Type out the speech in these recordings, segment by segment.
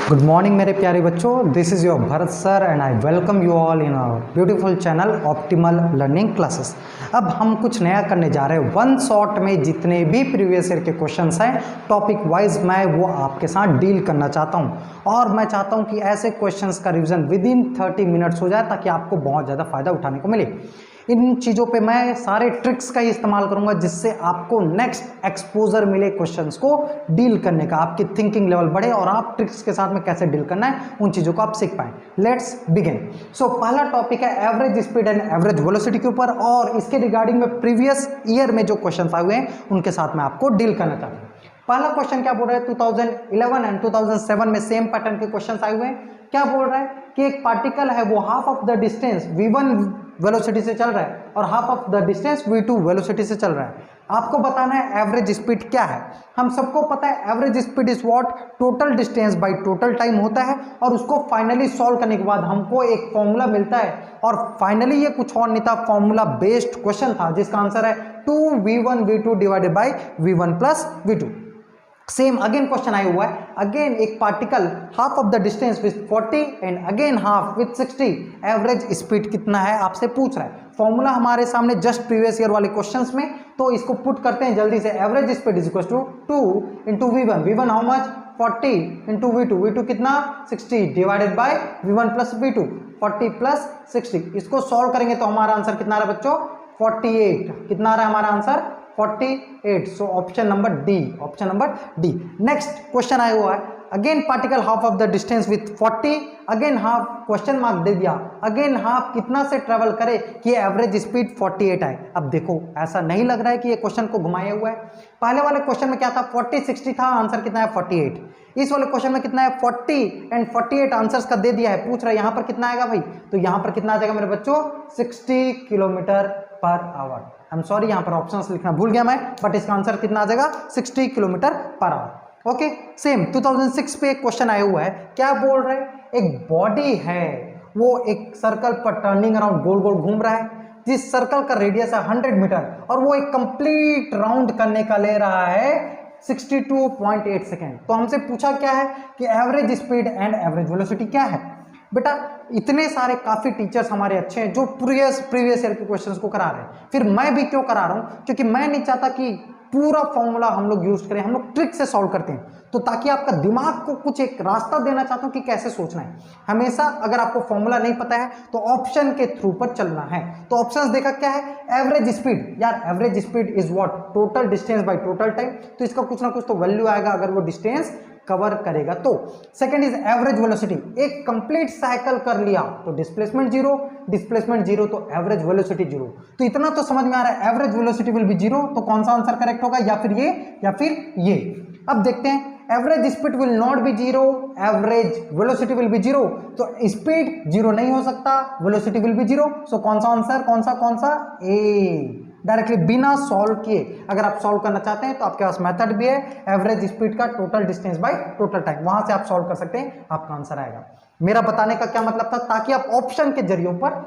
Good morning मेरे प्यारे बच्चों, this is your Bharat sir and I welcome you all in our beautiful channel optimal learning classes. अब हम कुछ नया करने जा रहे हैं। वन शॉट में जितने भी प्रीवियस ईयर के क्वेश्चंस हैं टॉपिक वाइज मैं वो आपके साथ डील करना चाहता हूं और मैं चाहता हूं कि ऐसे क्वेश्चंस का रिवीजन विद इन 30 मिनट्स हो जाए ताकि आपको बहुत ज़्यादा फायदा उठाने को मिले। इन चीज़ों पे मैं सारे ट्रिक्स का ही इस्तेमाल करूंगा जिससे आपको नेक्स्ट एक्सपोजर मिले क्वेश्चंस को डील करने का, आपकी थिंकिंग लेवल बढ़े और आप ट्रिक्स के साथ में कैसे डील करना है उन चीज़ों को आप सीख पाएं। Let's begin. सो पहला टॉपिक है average speed and average velocity के ऊपर और इसके रिगार्डिंग में प्रीवियस ईयर में जो क्वेश्चन आए हुए हैं उनके साथ में आपको डील करना चाहता हूँ। पहला क्वेश्चन क्या बोल रहा है, 2011 एंड 2007 में सेम पैटर्न के क्वेश्चन आए हुए हैं। क्या बोल रहा है कि एक पार्टिकल है वो half of the distance v1 velocity से चल रहा है और half of the distance v2 velocity से चल रहा है। आपको बताना है एवरेज स्पीड क्या है। हम सबको पता है average speed is what, total distance by total time होता है और उसको फाइनली सॉल्व करने के बाद हमको एक फॉर्मूला मिलता है और फाइनली ये कुछ और नहीं था, फॉर्मूला बेस्ड क्वेश्चन था जिसका आंसर है 2v1 v2 divided by v1 plus v2। Same again question आया हुआ है, अगेन एक particle half of the distance with 40 and again half with 60, average speed कितना है आपसे पूछ रहा है। फॉर्मूला हमारे सामने जस्ट प्रीवियस ईयर वाले क्वेश्चंस में, तो इसको पुट करते हैं जल्दी से। Average speed is equal to 2 into v1, v1 how much 40 into v2, v2 कितना 60 divided by v1 plus v2, 40 plus 60। इसको सॉल्व करेंगे तो हमारा आंसर कितना आ रहा है बच्चों 48। कितना आ रहा है हमारा answer 48। So option number D, option number D. Next question आया हुआ है, again particle half of the distance with 40, again half question mark दे दिया, अगेन हाफ कितना से ट्रेवल करे कि एवरेज स्पीड 48 आए। अब देखो ऐसा नहीं लग रहा है कि ये क्वेश्चन को घुमाया हुआ है। पहले वाले क्वेश्चन में क्या था 40 60 था, आंसर कितना है 48। इस वाले क्वेश्चन में कितना है 40 एंड 48 आंसर्स का दे दिया है, पूछ रहा है यहाँ पर कितना आएगा भाई, तो यहाँ पर कितना आ जाएगा मेरे बच्चों 60 kilometre per our. I am sorry यहाँ पर ऑप्शंस लिखना भूल गया मैं, बट इसका आंसर कितना आ जाएगा 60 kilometre per our. Okay, same 2006 पे एक क्वेश्चन आया हुआ है। क्या बोल रहे हैं, एक बॉडी है वो एक सर्कल पर टर्निंग अराउंड गोल गोल घूम रहा है, जिस सर्कल का रेडियस है 100 मीटर और वो एक कंप्लीट राउंड करने का ले रहा है 62.8 सेकेंड। तो हमसे पूछा क्या है कि average speed and average velocity क्या है। बेटा इतने सारे काफी टीचर्स हमारे अच्छे हैं जो प्रीवियस ईयर के क्वेश्चंस को करा रहे हैं, फिर मैं भी क्यों करा रहा हूं, क्योंकि मैं नहीं चाहता कि पूरा फॉर्मूला हम लोग यूज करें, हम लोग ट्रिक से सॉल्व करते हैं, तो ताकि आपका दिमाग को कुछ एक रास्ता देना चाहता हूं कि कैसे सोचना है। हमेशा अगर आपको फॉर्मूला नहीं पता है तो ऑप्शन के थ्रू पर चलना है। तो ऑप्शंस देखा क्या है, एवरेज स्पीड, यार average speed is what, total distance by total time, तो इसका कुछ ना कुछ तो वैल्यू आएगा अगर वो डिस्टेंस कवर करेगा तो। सेकंड इज एवरेज वेलोसिटी, एक कंप्लीट साइकिल कर लिया तो डिस्प्लेसमेंट जीरो, डिस्प्लेसमेंट जीरो तो एवरेज वेलोसिटी जीरो। तो इतना तो समझ में आ रहा है average velocity will be zero, तो कौन सा आंसर करेक्ट होगा, या फिर ये या फिर ये। अब देखते हैं, average speed will not be zero, average velocity will be zero, तो स्पीड जीरो नहीं हो सकता, वेलोसिटी विल बी जीरो। सो कौन सा आंसर, कौन सा ए, डायरेक्टली बिना सॉल्व किए। अगर आप सॉल्व करना चाहते हैं तो आपके पास मेथड भी है, एवरेज स्पीड का total distance by total time, वहां से आप सॉल्व कर सकते हैं, आपका आंसर आएगा। मेरा बताने का क्या मतलब था, ताकि आप ऑप्शन के जरिए पर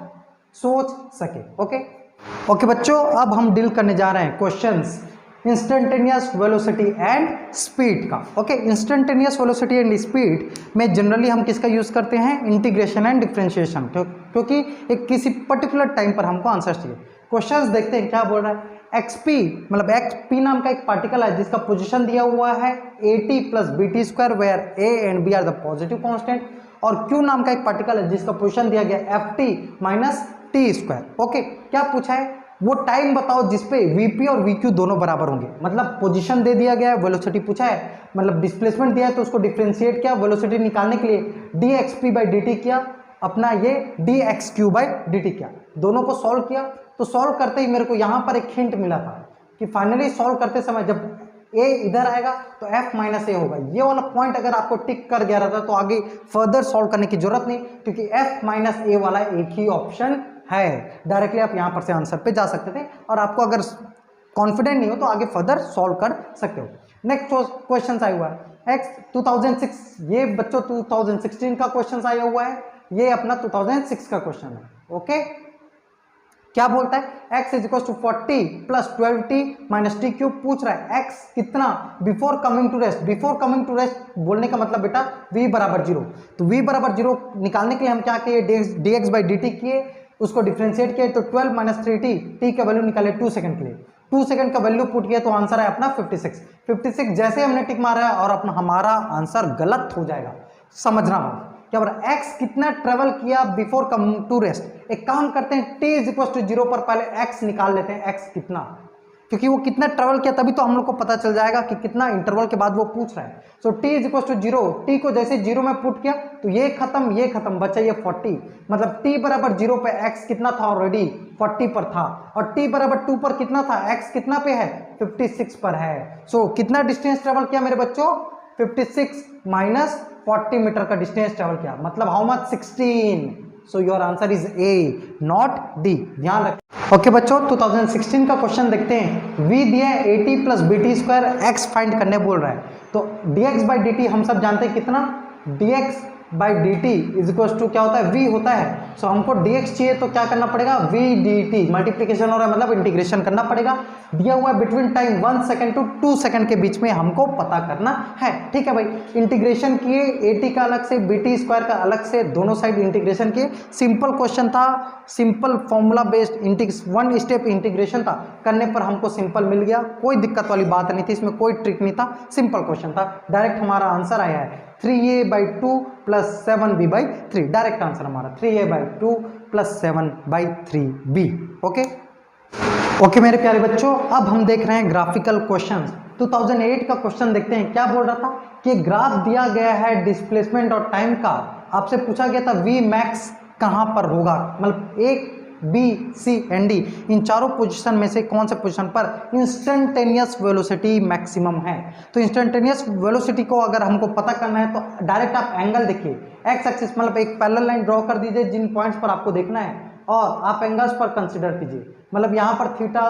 सोच सके। ओके बच्चों, अब हम डील करने जा रहे हैं questions instantaneous velocity and speed का। Okay, instantaneous velocity and speed में जनरली हम किसका यूज करते हैं, इंटीग्रेशन एंड डिफरेंशिएशन, क्योंकि एक किसी पर्टिकुलर टाइम पर हमको आंसर चाहिए। क्वेश्चंस देखते हैं क्या बोल रहा है, एक्सपी मतलब एक्सपी नाम का एक पार्टिकल है जिसका पोजीशन दिया हुआ है at plus B T square, where a and b are the positive constant, और q नाम का एक पार्टिकल है जिसका पोजीशन दिया गया ft minus T square. Okay, क्या पूछा है, वो टाइम बताओ जिसपे vp और vq दोनों बराबर होंगे। मतलब पोजीशन दे दिया गया है, वेलोसिटी पूछा है, मतलब डिस्प्लेसमेंट दिया है तो उसको डिफरेंशिएट किया, वेलोसिटी निकालने के लिए dxp बाई dt किया, अपना ये dxq बाई dt किया, दोनों को सॉल्व किया। तो सॉल्व करते ही मेरे को यहाँ पर एक हिंट मिला था कि फाइनली सॉल्व करते समय जब a इधर आएगा तो f माइनस ए होगा। ये वाला पॉइंट अगर आपको टिक कर गया रहता तो आगे फर्दर सॉल्व करने की जरूरत नहीं, क्योंकि f माइनस ए वाला एक ही ऑप्शन है। डायरेक्टली आप यहाँ पर से आंसर पे जा सकते थे और आपको अगर कॉन्फिडेंट नहीं हो तो आगे फर्दर सॉल्व कर सकते हो। नेक्स्ट क्वेश्चन आया हुआ है एक्स 2006, ये बच्चों 2016 का क्वेश्चन आया हुआ है, ये अपना 2006 का क्वेश्चन है। ओके, क्या बोलता है, x is equal to 40 plus 12t minus T cube पूछ रहा है x कितना before coming to rest. Before coming to rest बोलने का मतलब बेटा v बराबर 0, तो v बराबर 0 निकालने के लिए हम क्या किए, dx बाई dt किए, उसको डिफ्रेंशिएट किए, तो 12 माइनस 3t, t का वैल्यू निकाले 2 सेकंड के लिए, 2 सेकंड का वैल्यू पुट किया तो आंसर है अपना 56 जैसे हमने टिक मारा है और अपना हमारा आंसर गलत हो जाएगा। समझना होगा क्या बोला, x कितना ट्रेवल किया बिफोर कम टू रेस्ट। एक काम करते हैं t इज इक्वल टू 0 पर पहले x निकाल लेते हैं, x कितना, क्योंकि वो कितना ट्रेवल किया तभी तो हम लोग को पता चल जाएगा कि कितना इंटरवल के बाद वो पूछ रहा है। So t is equal to 0, t को जैसे 0 में पुट किया तो ये खत्म बचा ये 40, मतलब t बराबर 0 पे x कितना था ऑलरेडी 40 पर था, और t बराबर 2 पर कितना था, x कितना पे है 56 पर है। सो कितना डिस्टेंस ट्रेवल किया मेरे बच्चों, 56 माइनस 40 मीटर का डिस्टेंस ट्रेवल किया, मतलब how much 16। So your answer is a not D, ध्यान रखें। ओके बच्चों 2016 का क्वेश्चन देखते हैं। v दिया है 80 plus B T square, x find करने बोल रहा है, तो dx बाई डी टी हम सब जानते हैं कितना, dx by D T is equal to क्या होता है, v होता है। सो हमको dx चाहिए तो क्या करना पड़ेगा, v dt, मल्टीप्लीकेशन हो रहा है मतलब इंटीग्रेशन करना पड़ेगा। दिया हुआ है between time 1 second to 2 second के बीच में हमको पता करना है, ठीक है भाई। इंटीग्रेशन किए, 80 का अलग से, bt स्क्वायर का अलग से, दोनों साइड इंटीग्रेशन किए। सिंपल क्वेश्चन था, simple formula based one step integration था, करने पर हमको सिंपल मिल गया, कोई दिक्कत वाली बात नहीं थी, इसमें कोई ट्रिक नहीं था, सिंपल क्वेश्चन था। डायरेक्ट हमारा आंसर आया है 3a by 2 plus 7b by 3, direct answer हमारा 3a by 2 plus 7 by 3b। Okay मेरे प्यारे बच्चों, अब हम देख रहे हैं ग्राफिकल क्वेश्चंस। 2008 का क्वेश्चन देखते हैं, क्या बोल रहा था कि ग्राफ दिया गया है डिस्प्लेसमेंट और टाइम का, आपसे पूछा गया था v मैक्स कहां पर होगा, मतलब एक बी सी एंड डी इन चारों पोजीशन में से कौन से पोजीशन पर इंस्टेंटेनियस वेलोसिटी मैक्सिमम है। तो इंस्टेंटेनियस वेलोसिटी को अगर हमको पता करना है तो डायरेक्ट आप एंगल देखिए, एक्स एक्सिस मतलब एक पैरेलल लाइन ड्रॉ कर दीजिए जिन पॉइंट्स पर आपको देखना है, और आप एंगल्स पर कंसिडर कीजिए, मतलब यहाँ पर theta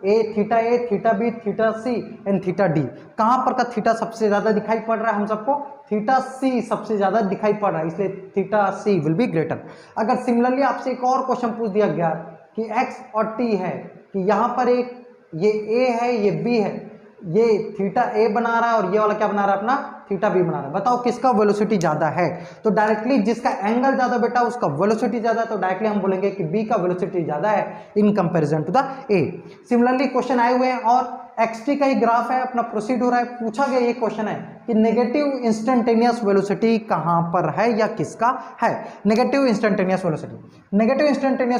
A, theta B, theta C and theta D. कहाँ पर का थीटा सबसे ज़्यादा दिखाई पड़ रहा है हम सबको, थीटा सी सबसे ज़्यादा दिखाई पड़ रहा है, इसलिए theta C will be greater. अगर सिमिलरली आपसे एक और क्वेश्चन पूछ दिया गया कि एक्स और टी है, कि यहाँ पर एक ये ए है, ये बी है, ये थीटा ए बना रहा है और ये वाला क्या बना रहा है अपना थीटा बी बना रहा है, बताओ किसका वेलोसिटी ज़्यादा है। तो डायरेक्टली जिसका एंगल ज़्यादा बेटा उसका वेलोसिटी ज़्यादा है, तो डायरेक्टली हम बोलेंगे कि बी का वेलोसिटी ज़्यादा है in comparison to the A. Similarly question आए हुए हैं और एक्सटी का ही ग्राफ है अपना, प्रोसीड हो रहा है। पूछा गया ये क्वेश्चन है कि नेगेटिव इंस्टेंटेनियस वेलोसिटी कहाँ पर है या किसका है। नेगेटिव इंस्टेंटेनियस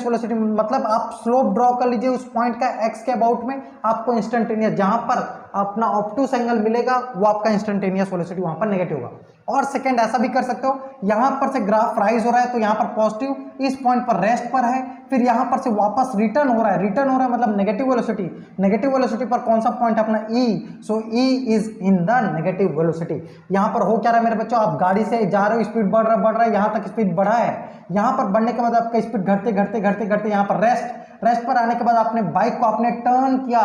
वेलोसिटी मतलब आप स्लोप ड्रॉ कर लीजिए उस पॉइंट का एक्स के अबाउट में, आपको इंस्टेंटेनियस जहाँ पर अपना ऑब्टूस एंगल मिलेगा वो आपका इंस्टेंटेनियस वेलोसिटी वहाँ पर नेगेटिव होगा। और सेकंड ऐसा भी कर सकते हो, यहाँ पर से ग्राफ राइज हो रहा है तो यहाँ पर पॉजिटिव, इस पॉइंट पर रेस्ट पर है, फिर यहाँ पर से वापस रिटर्न हो रहा है मतलब नेगेटिव वेलोसिटी पर कौन सा पॉइंट है अपना E, so E is in the negative velocity. यहाँ पर हो क्या रहा है मेरे बच्चों, आप गाड़ी से जा रहे हो, स्पीड बढ़ रहा है, यहाँ तक स्पीड बढ़ा है, यहाँ पर बढ़ने के बाद आपका स्पीड घटते यहाँ पर रेस्ट पर आने के बाद आपने बाइक को आपने टर्न किया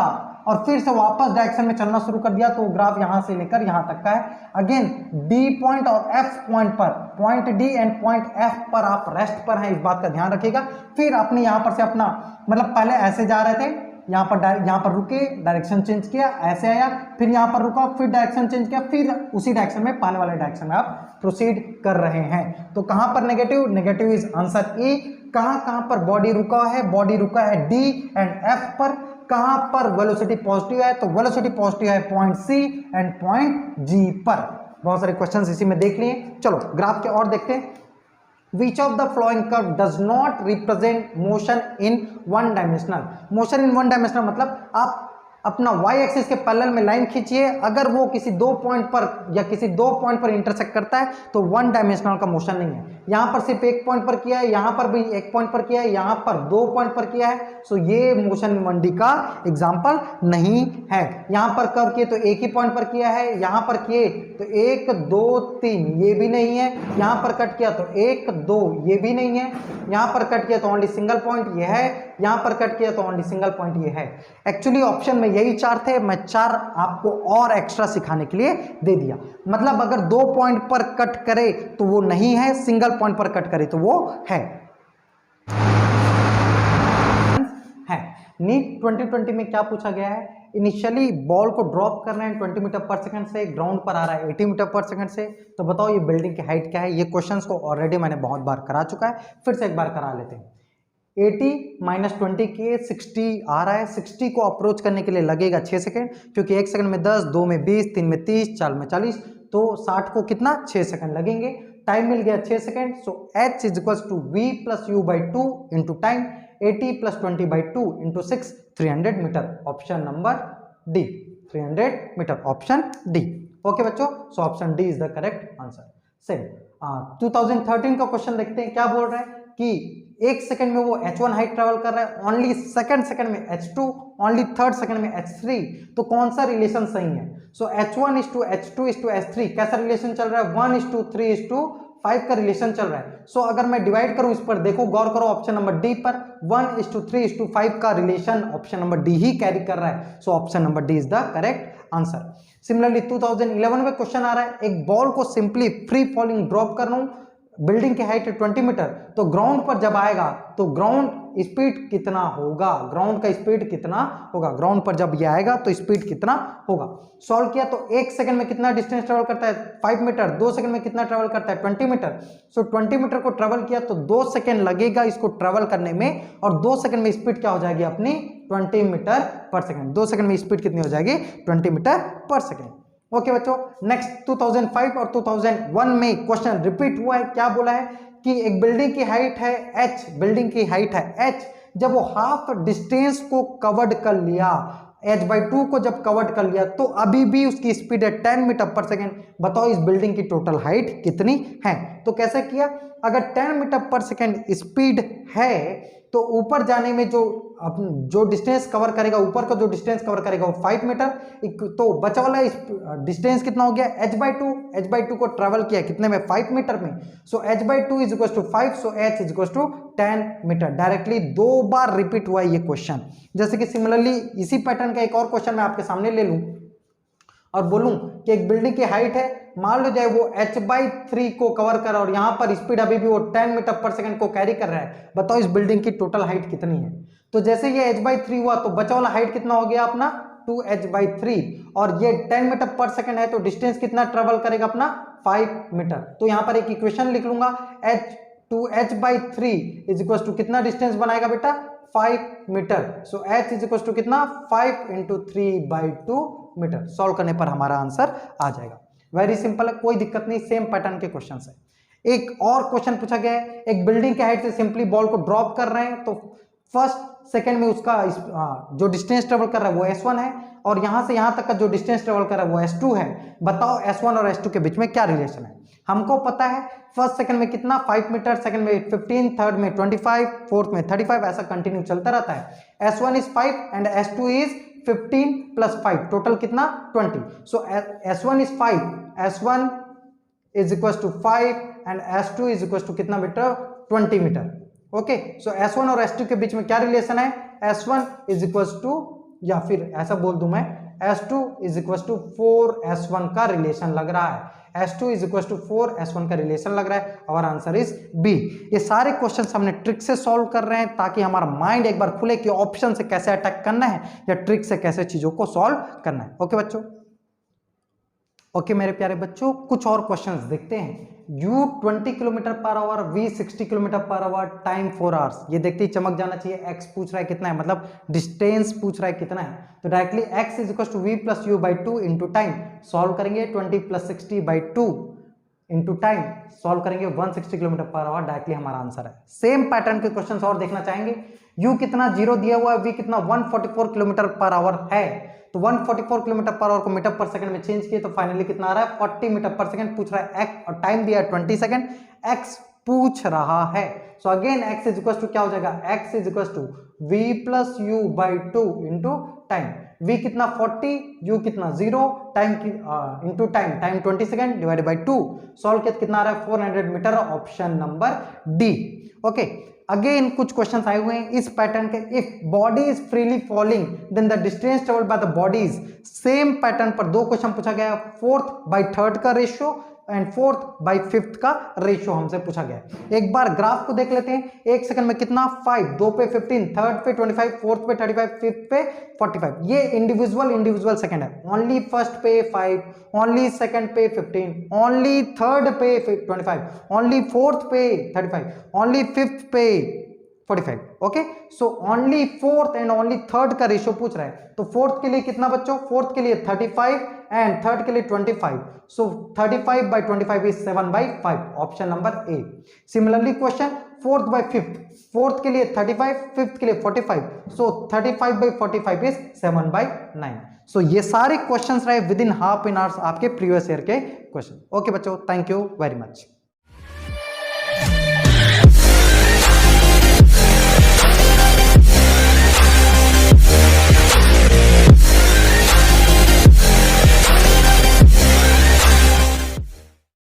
और फिर से वापस डायरेक्शन में चलना शुरू कर दिया, तो ग्राफ यहाँ से लेकर यहाँ तक का है। अगेन डी पॉइंट और एफ पॉइंट पर, point D and point F पर आप रेस्ट पर हैं, इस बात का ध्यान रखिएगा। फिर आपने यहाँ पर से अपना मतलब पहले ऐसे जा रहे थे, यहाँ पर रुके, डायरेक्शन चेंज किया, ऐसे आया, फिर यहाँ पर रुका, फिर डायरेक्शन चेंज किया, फिर उसी डायरेक्शन में पहले वाले डायरेक्शन में आप प्रोसीड कर रहे हैं। तो कहाँ पर नेगेटिव इज आंसर ए। कहाँ पर बॉडी रुका है डी एंड एफ पर। कहां पर वेलोसिटी पॉजिटिव है, तो वेलोसिटी पॉजिटिव है पॉइंट सी एंड पॉइंट जी पर। बहुत सारे क्वेश्चंस इसी में देख लिए। चलो ग्राफ के और देखते हैं। Which of the following curve does not represent motion in one dimensional? Motion in one dimensional मतलब आप अपना y एक्सिस के पैरेलल में लाइन खींचिए, अगर वो किसी दो पॉइंट पर इंटरसेक्ट करता है तो वन डायमेंशनल का मोशन नहीं है। यहाँ पर सिर्फ एक पॉइंट पर किया है, यहाँ पर भी एक पॉइंट पर किया है, यहाँ पर दो पॉइंट पर किया है, सो ये मोशन 1D का एग्जाम्पल नहीं है। यहाँ पर कर्व किए तो एक ही पॉइंट पर किया है, यहाँ पर किए तो 1 2 3 ये भी नहीं है, यहाँ पर कट किया तो 1 2 ये भी नहीं है, यहाँ पर कट किया तो ओनली सिंगल पॉइंट ये है, यहाँ पर कट किया तो ओनली सिंगल पॉइंट ये है। एक्चुअली ऑप्शन में यही 4 थे, मैं 4 आपको और एक्स्ट्रा सिखाने के लिए दे दिया। मतलब अगर 2 पॉइंट पर कट करे तो वो नहीं है, सिंगल पॉइंट पर कट करे तो वो है। नीट 2020 में क्या पूछा गया है, इनिशियली बॉल को ड्रॉप कर रहे हैं 20 मीटर पर सेकंड से, ग्राउंड पर आ रहा है 80 मीटर पर सेकंड से, तो बताओ ये बिल्डिंग की हाइट क्या है। ये क्वेश्चंस को ऑलरेडी मैंने बहुत बार करा चुका है, फिर से एक बार करा लेते हैं। 80 माइनस 20 के 60 आ रहा है, 60 को अप्रोच करने के लिए लगेगा 6 सेकंड, क्योंकि 1 सेकंड में 10, 2 में 20, 3 में 30, 4 में 40, तो 60 को कितना 6 सेकंड लगेंगे। टाइम मिल गया 6 second, so h is equal to v plus u by 2 into time, 80 plus 20 by 2 into 6, 300 metre, option number D, 300 metre, option D. Okay बच्चों, so option D is the correct answer. Same 2013 का question देखते हैं, क्या बोल रहा है कि 1 second में वो h1 हाइट ट्रेवल कर रहा है, ओनली सेकंड में h2, ओनली थर्ड सेकंड में h3, तो कौन सा रिलेशन सही है। So h1 is to h2 is to h3, कैसा रिलेशन चल रहा है, 1 इज टू 3 इज टू 5 का रिलेशन चल रहा है। सो अगर मैं डिवाइड करूं इस पर, देखो गौर करो ऑप्शन नंबर डी पर, 1 इज टू 3 इज टू 5 का रिलेशन ऑप्शन नंबर डी ही कैरी कर रहा है। सो option number D is the correct answer. Similarly 2011 में क्वेश्चन आ रहा है, एक बॉल को सिंपली फ्री फॉलिंग ड्रॉप कर रहा हूं, बिल्डिंग की हाइट है 20 मीटर, तो ग्राउंड पर जब आएगा तो ग्राउंड स्पीड कितना होगा, ग्राउंड का स्पीड कितना होगा, ग्राउंड पर जब ये आएगा तो स्पीड कितना होगा। सॉल्व किया तो 1 सेकंड में कितना डिस्टेंस ट्रेवल करता है 5 मीटर, 2 सेकंड में कितना ट्रेवल करता है 20 मीटर। सो 20 मीटर को ट्रेवल किया तो 2 सेकंड लगेगा इसको ट्रेवल करने में, और 2 सेकंड में स्पीड क्या हो जाएगी अपनी 20 मीटर पर सेकंड। 2 सेकंड में स्पीड कितनी हो जाएगी 20 मीटर पर सेकंड। ओके बच्चों, नेक्स्ट 2005 और 2001 में क्वेश्चन रिपीट हुआ है, क्या बोला है कि एक बिल्डिंग की हाइट है h, बिल्डिंग की हाइट है h, जब वो हाफ डिस्टेंस को कवर्ड कर लिया, h/2 को जब कवर्ड कर लिया, तो अभी भी उसकी स्पीड है 10 मीटर पर सेकंड। बताओ इस बिल्डिंग की टोटल हाइट कितनी है। तो कैसे किया, अगर 10 मीटर पर सेकंड स्पीड है तो ऊपर जाने में जो डिस्टेंस कवर करेगा, ऊपर का जो डिस्टेंस कवर करेगा वो 5 मीटर, तो बचा वाला डिस्टेंस कितना हो गया h/2, h/2 को ट्रेवल किया कितने में 5 मीटर में। So h/2 is equal to 5, so h is equal to 10 metre. Directly 2 बार रिपीट हुआ है ये क्वेश्चन। जैसे कि सिमिलरली इसी पैटर्न का एक और क्वेश्चन मैं आपके सामने ले लूं और बोलूं कि एक बिल्डिंग की हाइट है, मान लो जाए वो h/3 को कवर कर रहा है और यहां पर स्पीड अभी भी वो 10 मीटर पर सेकंड को कैरी कर रहा है। बताओ इस बिल्डिंग की टोटल हाइट कितनी है। तो जैसे ये h/3 हुआ तो बचा वाला हाइट कितना हो गया अपना 2h/3, और ये 10 मीटर पर सेकंड है तो डिस्टेंस कितना ट्रेवल करेगा अपना 5 मीटर। तो यहां पर एक इक्वेशन लिख लूंगा, h/3 इज इक्वल टू कितना डिस्टेंस बनाएगा बेटा 5 metre. So h is equal to कितना 5 इंटू 3/2 मीटर। सॉल्व करने पर हमारा आंसर आ जाएगा। वेरी सिंपल है, कोई दिक्कत नहीं, सेम पैटर्न के क्वेश्चन है। एक और क्वेश्चन पूछा गया है, एक बिल्डिंग के हाइट से सिंपली बॉल को ड्रॉप कर रहे हैं, तो फर्स्ट सेकंड में उसका जो डिस्टेंस ट्रेवल कर रहा है वो s1 है, और यहां से यहां तक का जो डिस्टेंस ट्रेवल कर रहा है वो s2 है। बताओ s1 और s2 के बीच में क्या रिलेशन है। हमको पता है फर्स्ट सेकंड में कितना 5 मीटर, सेकंड में 15, थर्ड में 25, फोर्थ में 35, ऐसा कंटिन्यू चलता रहता है। s1 is 5 and s2 is 15 plus 5, total कितना 20। So s1 is 5, s1 is equal to 5 and s2 is equal to कितना metre 20 metre. Okay, so s1 और s2 के बीच में क्या रिलेशन है, s1 इज इक्वल टू, या फिर ऐसा बोल दूं मैं, s2 is equal to 4s1 का रिलेशन लग रहा है। s2 is equal to 4s1 का रिलेशन लग रहा है, और आंसर इज बी। ये सारे क्वेश्चन हमने ट्रिक से सॉल्व कर रहे हैं ताकि हमारा माइंड एक बार खुले कि ऑप्शन से कैसे अटैक करना है या ट्रिक से कैसे चीजों को सॉल्व करना है। ओके बच्चों, ओके मेरे प्यारे बच्चों, कुछ और क्वेश्चंस देखते हैं। u 20 kilometre per our, v 60 kilometre per our, time 4 hours. ये देखते ही चमक जाना चाहिए, x पूछ रहा है कितना है, मतलब डिस्टेंस पूछ रहा है कितना है। तो directly x is equal to v plus u by 2 into time. Solve करेंगे 20 plus 60 by 2 into time, solve करेंगे 160 किलोमीटर पर आवर। डायरेक्टली हमारा आंसर है। सेम पैटर्न के क्वेश्चन और देखना चाहेंगे। u कितना 0 दिया हुआ है, v कितना 144 किलोमीटर पर आवर है, तो 144 किलोमीटर पर आवर को मीटर पर सेकंड में चेंज किए तो फाइनली कितना आ रहा है 40 मीटर पर सेकंड पूछ रहा है x, और टाइम दिया है 20 सेकंड, x पूछ रहा है। So again x is equal to क्या हो जाएगा, x is equal to v plus u by 2 into time. v कितना 40, u कितना 0, time into time 20 second divided by 2। Solve किया कितना आ रहा है 400 metre, option number D. Okay, again कुछ क्वेश्चंस आए हुए हैं इस पैटर्न के। If body is freely falling then the distance travelled by the body is. Same pattern पर 2 क्वेश्चन पूछा गया है, 4th बाई 3rd का ratio and fourth by fifth का रेशियो हमसे पूछा गया है। एक बार ग्राफ को देख लेते हैं। एक सेकंड में कितना 5, 2 पे 15, थर्ड पे 25, फोर्थ पे 35, फिफ्थ पे 45। ये इंडिविजुअल सेकंड है। ओनली फर्स्ट पे 5, ओनली सेकंड पे 15, ओनली थर्ड पे 25, ओनली फोर्थ पे 35, ओनली फिफ्थ पे 45। Okay, so only fourth and only third का रेशियो पूछ रहा है। तो फोर्थ के लिए कितना बच्चों? फोर्थ के लिए 35 एंड थर्ड के लिए 25। सो 35 by 25 is 7/5, option number A. Similarly question fourth by fifth, fourth के लिए 35, फिफ्थ के लिए 45। सो 35 by 45 इज 7/9। सो ये सारे क्वेश्चंस रहे with in half an hours आपके प्रीवियस ईयर के क्वेश्चन। ओके बच्चों, थैंक यू वेरी मच।